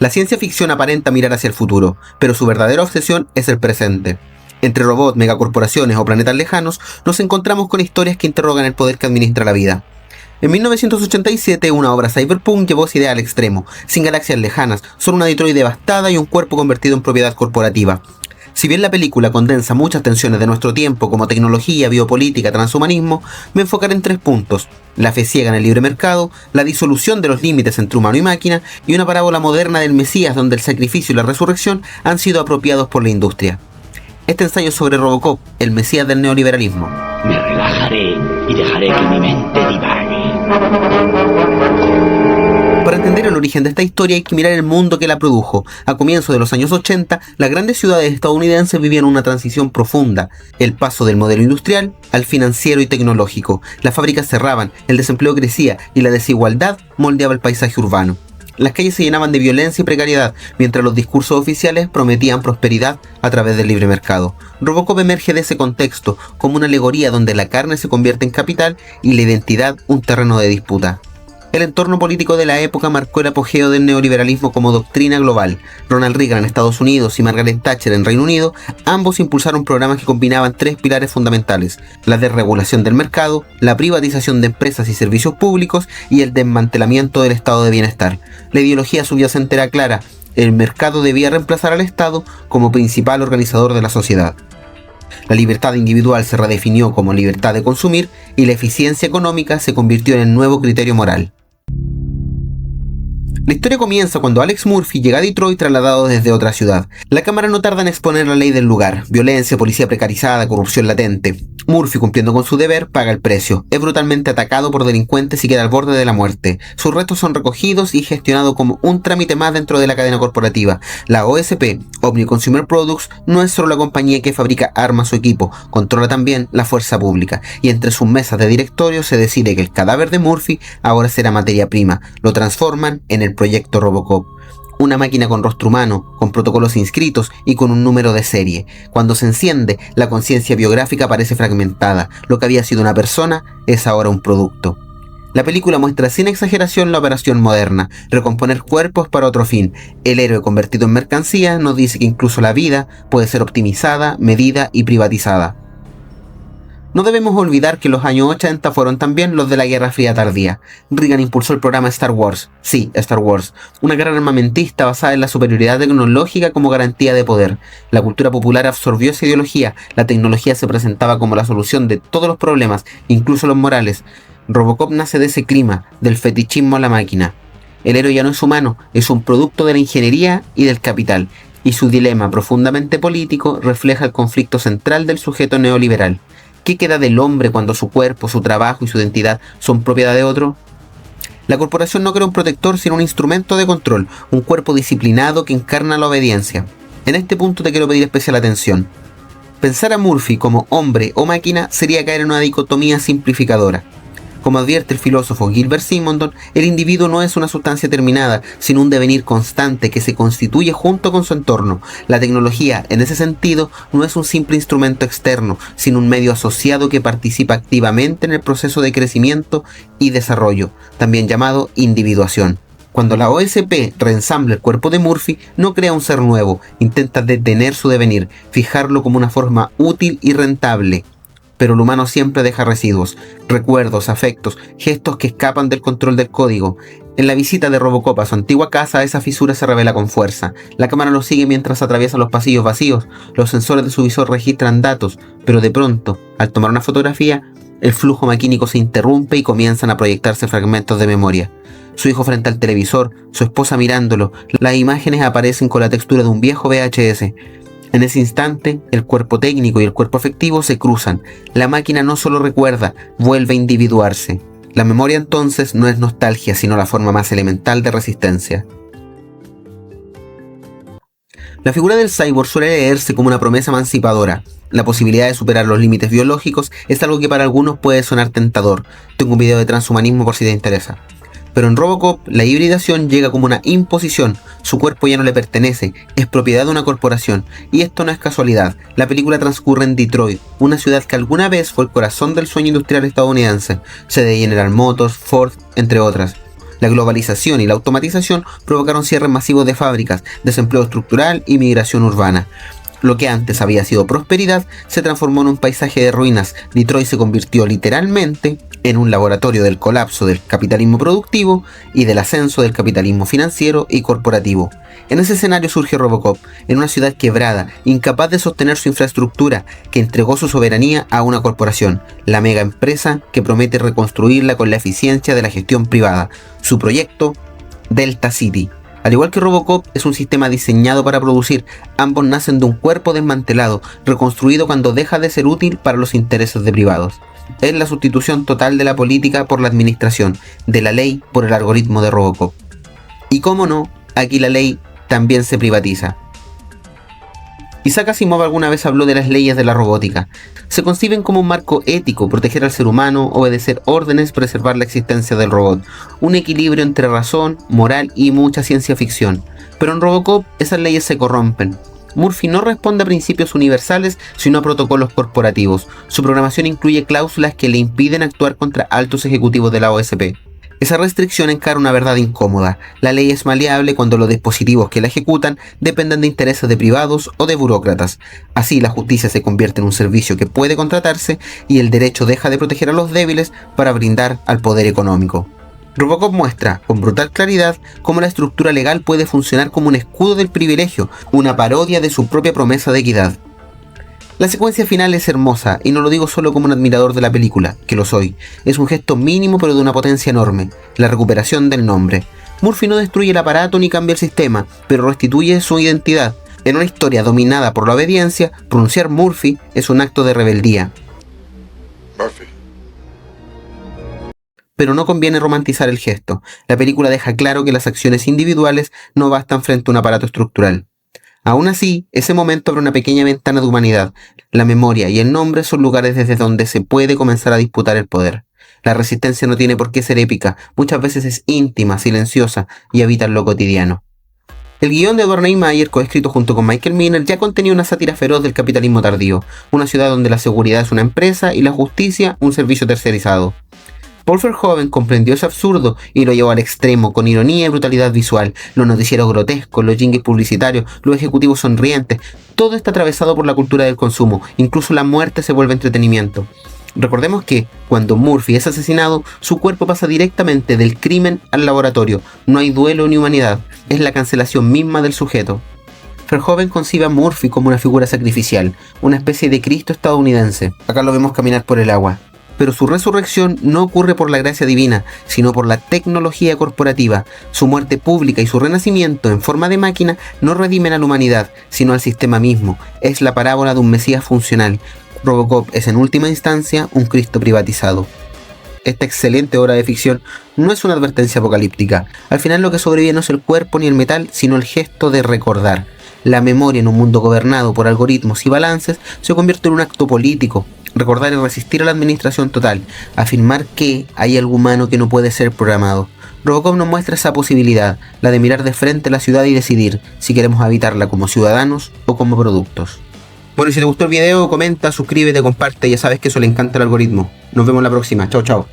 La ciencia ficción aparenta mirar hacia el futuro, pero su verdadera obsesión es el presente. Entre robots, megacorporaciones o planetas lejanos, nos encontramos con historias que interrogan el poder que administra la vida. En 1987, una obra cyberpunk llevó esa idea al extremo, sin galaxias lejanas, solo una Detroit devastada y un cuerpo convertido en propiedad corporativa. Si bien la película condensa muchas tensiones de nuestro tiempo como tecnología, biopolítica, transhumanismo, me enfocaré en 3 puntos: la fe ciega en el libre mercado, la disolución de los límites entre humano y máquina, y una parábola moderna del Mesías donde el sacrificio y la resurrección han sido apropiados por la industria. Este ensayo sobre Robocop, el Mesías del neoliberalismo. Me relajaré y dejaré que mi mente divague. Para entender el origen de esta historia hay que mirar el mundo que la produjo. A comienzos de los años 80, las grandes ciudades estadounidenses vivían una transición profunda, el paso del modelo industrial al financiero y tecnológico. Las fábricas cerraban, el desempleo crecía y la desigualdad moldeaba el paisaje urbano. Las calles se llenaban de violencia y precariedad, mientras los discursos oficiales prometían prosperidad a través del libre mercado. Robocop emerge de ese contexto como una alegoría donde la carne se convierte en capital y la identidad un terreno de disputa. El entorno político de la época marcó el apogeo del neoliberalismo como doctrina global. Ronald Reagan en Estados Unidos y Margaret Thatcher en Reino Unido, ambos impulsaron programas que combinaban 3 pilares fundamentales: la desregulación del mercado, la privatización de empresas y servicios públicos y el desmantelamiento del estado de bienestar. La ideología subyacente era clara: el mercado debía reemplazar al Estado como principal organizador de la sociedad. La libertad individual se redefinió como libertad de consumir y la eficiencia económica se convirtió en el nuevo criterio moral. La historia comienza cuando Alex Murphy llega a Detroit trasladado desde otra ciudad. La cámara no tarda en exponer la ley del lugar: violencia, policía precarizada, corrupción latente. Murphy, cumpliendo con su deber, paga el precio. Es brutalmente atacado por delincuentes y queda al borde de la muerte. Sus restos son recogidos y gestionados como un trámite más dentro de la cadena corporativa. La OSP, Omni Consumer Products, no es solo la compañía que fabrica armas o equipo, controla también la fuerza pública. Y entre sus mesas de directorio se decide que el cadáver de Murphy ahora será materia prima. Lo transforman en el proyecto Robocop. Una máquina con rostro humano, con protocolos inscritos y con un número de serie. Cuando se enciende, la conciencia biográfica parece fragmentada. Lo que había sido una persona es ahora un producto. La película muestra sin exageración la operación moderna: recomponer cuerpos para otro fin. El héroe convertido en mercancía nos dice que incluso la vida puede ser optimizada, medida y privatizada. No debemos olvidar que los años 80 fueron también los de la Guerra Fría tardía. Reagan impulsó el programa Star Wars, sí, Star Wars, una guerra armamentista basada en la superioridad tecnológica como garantía de poder. La cultura popular absorbió esa ideología, la tecnología se presentaba como la solución de todos los problemas, incluso los morales. Robocop nace de ese clima, del fetichismo a la máquina. El héroe ya no es humano, es un producto de la ingeniería y del capital, y su dilema profundamente político refleja el conflicto central del sujeto neoliberal. ¿Qué queda del hombre cuando su cuerpo, su trabajo y su identidad son propiedad de otro? La corporación no crea un protector sino un instrumento de control, un cuerpo disciplinado que encarna la obediencia. En este punto te quiero pedir especial atención. Pensar a Murphy como hombre o máquina sería caer en una dicotomía simplificadora. Como advierte el filósofo Gilbert Simondon, el individuo no es una sustancia terminada, sino un devenir constante que se constituye junto con su entorno. La tecnología, en ese sentido, no es un simple instrumento externo, sino un medio asociado que participa activamente en el proceso de crecimiento y desarrollo, también llamado individuación. Cuando la OSP reensambla el cuerpo de Murphy, no crea un ser nuevo, intenta detener su devenir, fijarlo como una forma útil y rentable. Pero el humano siempre deja residuos, recuerdos, afectos, gestos que escapan del control del código. En la visita de Robocop a su antigua casa, esa fisura se revela con fuerza. La cámara lo sigue mientras atraviesa los pasillos vacíos. Los sensores de su visor registran datos, pero de pronto, al tomar una fotografía, el flujo maquínico se interrumpe y comienzan a proyectarse fragmentos de memoria. Su hijo frente al televisor, su esposa mirándolo. Las imágenes aparecen con la textura de un viejo VHS. En ese instante, el cuerpo técnico y el cuerpo afectivo se cruzan. La máquina no solo recuerda, vuelve a individuarse. La memoria entonces no es nostalgia, sino la forma más elemental de resistencia. La figura del cyborg suele leerse como una promesa emancipadora. La posibilidad de superar los límites biológicos es algo que para algunos puede sonar tentador. Tengo un video de transhumanismo por si te interesa. Pero en Robocop, la hibridación llega como una imposición. Su cuerpo ya no le pertenece, es propiedad de una corporación. Y esto no es casualidad. La película transcurre en Detroit, una ciudad que alguna vez fue el corazón del sueño industrial estadounidense, sede de General Motors, Ford, entre otras. La globalización y la automatización provocaron cierres masivos de fábricas, desempleo estructural y migración urbana. Lo que antes había sido prosperidad se transformó en un paisaje de ruinas. Detroit se convirtió literalmente en un laboratorio del colapso del capitalismo productivo y del ascenso del capitalismo financiero y corporativo. En ese escenario surge Robocop, en una ciudad quebrada, incapaz de sostener su infraestructura, que entregó su soberanía a una corporación, la mega empresa que promete reconstruirla con la eficiencia de la gestión privada. Su proyecto, Delta City. Al igual que Robocop, es un sistema diseñado para producir. Ambos nacen de un cuerpo desmantelado, reconstruido cuando deja de ser útil para los intereses de privados. Es la sustitución total de la política por la administración, de la ley por el algoritmo de Robocop. Y cómo no, aquí la ley también se privatiza. Isaac Asimov alguna vez habló de las leyes de la robótica. Se conciben como un marco ético, proteger al ser humano, obedecer órdenes, preservar la existencia del robot. Un equilibrio entre razón, moral y mucha ciencia ficción. Pero en Robocop esas leyes se corrompen. Murphy no responde a principios universales, sino a protocolos corporativos. Su programación incluye cláusulas que le impiden actuar contra altos ejecutivos de la OSP. Esa restricción encara una verdad incómoda. La ley es maleable cuando los dispositivos que la ejecutan dependen de intereses de privados o de burócratas. Así, la justicia se convierte en un servicio que puede contratarse y el derecho deja de proteger a los débiles para brindar al poder económico. Robocop muestra, con brutal claridad, cómo la estructura legal puede funcionar como un escudo del privilegio, una parodia de su propia promesa de equidad. La secuencia final es hermosa, y no lo digo solo como un admirador de la película, que lo soy. Es un gesto mínimo pero de una potencia enorme, la recuperación del nombre. Murphy no destruye el aparato ni cambia el sistema, pero restituye su identidad. En una historia dominada por la obediencia, pronunciar Murphy es un acto de rebeldía. Murphy. Pero no conviene romantizar el gesto. La película deja claro que las acciones individuales no bastan frente a un aparato estructural. Aún así, ese momento abre una pequeña ventana de humanidad. La memoria y el nombre son lugares desde donde se puede comenzar a disputar el poder. La resistencia no tiene por qué ser épica, muchas veces es íntima, silenciosa y habita en lo cotidiano. El guión de Edward Neumeier, coescrito junto con Michael Miner, ya contenía una sátira feroz del capitalismo tardío, una ciudad donde la seguridad es una empresa y la justicia un servicio tercerizado. Paul Verhoeven comprendió ese absurdo y lo llevó al extremo, con ironía y brutalidad visual, los noticieros grotescos, los jingles publicitarios, los ejecutivos sonrientes, todo está atravesado por la cultura del consumo, incluso la muerte se vuelve entretenimiento. Recordemos que, cuando Murphy es asesinado, su cuerpo pasa directamente del crimen al laboratorio, no hay duelo ni humanidad, es la cancelación misma del sujeto. Verhoeven concibe a Murphy como una figura sacrificial, una especie de Cristo estadounidense. Acá lo vemos caminar por el agua. Pero su resurrección no ocurre por la gracia divina, sino por la tecnología corporativa. Su muerte pública y su renacimiento en forma de máquina no redimen a la humanidad, sino al sistema mismo. Es la parábola de un Mesías funcional. Robocop es en última instancia un Cristo privatizado. Esta excelente obra de ficción no es una advertencia apocalíptica. Al final lo que sobrevive no es el cuerpo ni el metal, sino el gesto de recordar. La memoria en un mundo gobernado por algoritmos y balances se convierte en un acto político. Recordar y resistir a la administración total, afirmar que hay algo humano que no puede ser programado. Robocop nos muestra esa posibilidad, la de mirar de frente a la ciudad y decidir si queremos habitarla como ciudadanos o como productos. Bueno, y si te gustó el video, comenta, suscríbete, comparte, ya sabes que eso le encanta al algoritmo. Nos vemos la próxima, chao chao.